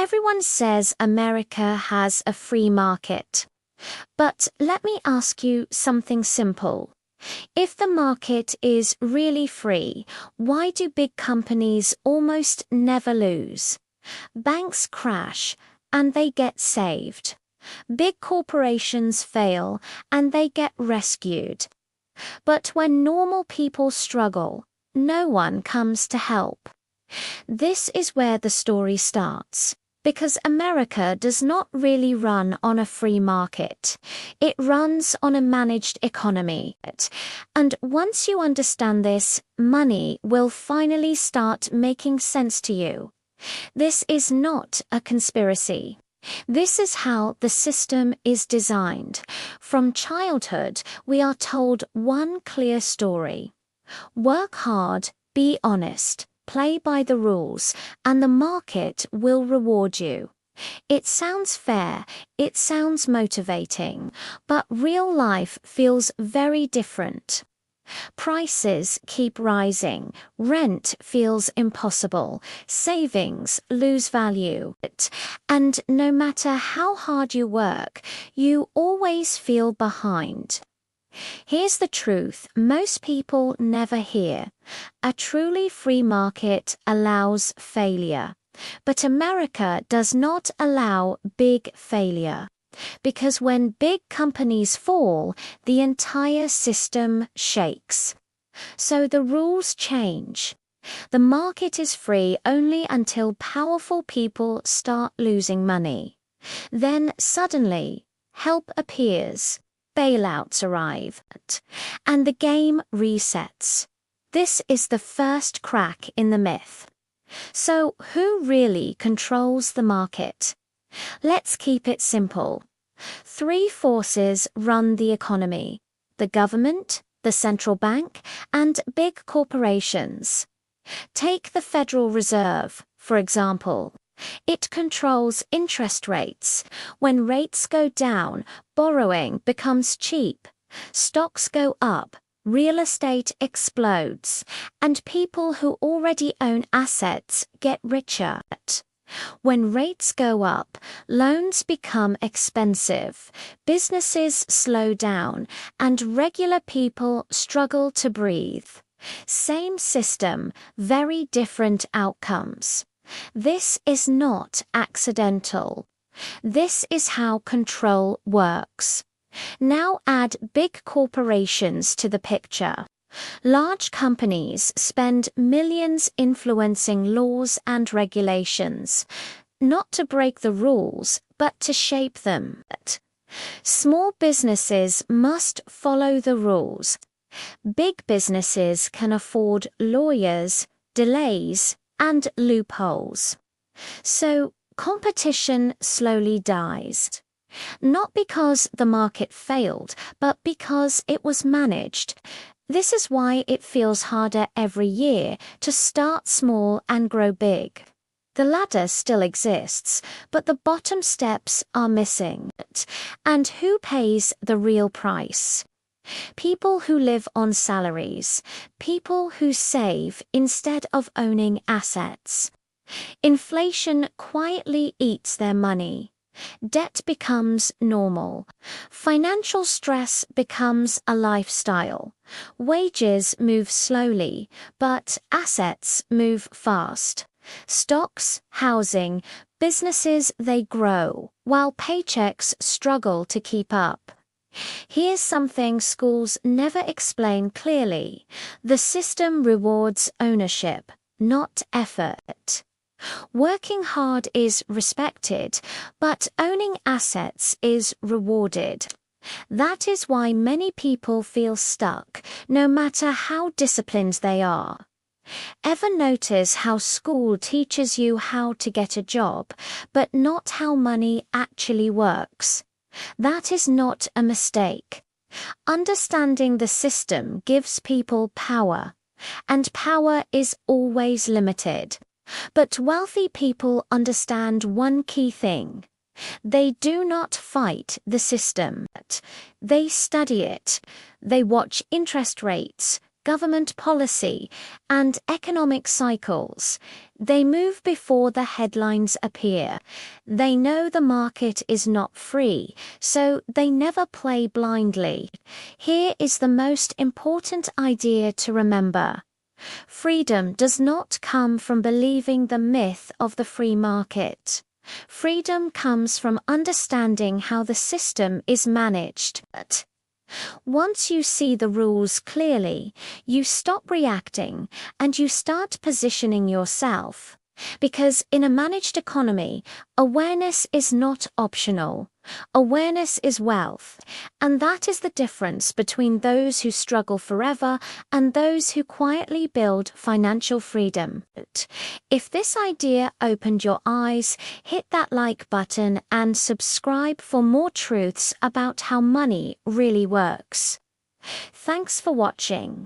Everyone says America has a free market. But let me ask you something simple. If the market is really free, why do big companies almost never lose? Banks crash, and they get saved. Big corporations fail, and they get rescued. But when normal people struggle, no one comes to help. This is where the story starts. Because America does not really run on a free market. It runs on a managed economy. And once you understand this, money will finally start making sense to you. This is not a conspiracy. This is how the system is designed. From childhood, we are told one clear story. Work hard, be honest. Play by the rules, and the market will reward you. It sounds fair, it sounds motivating, but real life feels very different. Prices keep rising, rent feels impossible, savings lose value, and no matter how hard you work, you always feel behind. Here's the truth most people never hear. A truly free market allows failure. But America does not allow big failure. Because when big companies fall, the entire system shakes. So the rules change. The market is free only until powerful people start losing money. Then suddenly, help appears. Bailouts arrive, and the game resets. This is the first crack in the myth. So, who really controls the market? Let's keep it simple. 3 forces run the economy: the government, the central bank, and big corporations. Take the Federal Reserve, for example. It controls interest rates. When rates go down, borrowing becomes cheap. Stocks go up, real estate explodes, and people who already own assets get richer. When rates go up, loans become expensive, businesses slow down, and regular people struggle to breathe. Same system, very different outcomes. This is not accidental. This is how control works. Now add big corporations to the picture. Large companies spend millions influencing laws and regulations, not to break the rules, but to shape them. Small businesses must follow the rules. Big businesses can afford lawyers, delays, and loopholes. So, competition slowly dies. Not because the market failed, but because it was managed. This is why it feels harder every year to start small and grow big. The ladder still exists, but the bottom steps are missing. And who pays the real price? People who live on salaries, people who save instead of owning assets. Inflation quietly eats their money. Debt becomes normal. Financial stress becomes a lifestyle. Wages move slowly, but assets move fast. Stocks, housing, businesses, they grow, while paychecks struggle to keep up. Here's something schools never explain clearly. The system rewards ownership, not effort. Working hard is respected, but owning assets is rewarded. That is why many people feel stuck, no matter how disciplined they are. Ever notice how school teaches you how to get a job, but not how money actually works? That is not a mistake. Understanding the system gives people power, and power is always limited. But wealthy people understand one key thing. They do not fight the system. They study it. They watch interest rates, government policy, and economic cycles. They move before the headlines appear. They know the market is not free, so they never play blindly. Here is the most important idea to remember. Freedom does not come from believing the myth of the free market. Freedom comes from understanding how the system is managed. Once you see the rules clearly, you stop reacting and you start positioning yourself. Because in a managed economy, awareness is not optional. Awareness is wealth, and that is the difference between those who struggle forever and those who quietly build financial freedom. If this idea opened your eyes, hit that like button and subscribe for more truths about how money really works. Thanks for watching.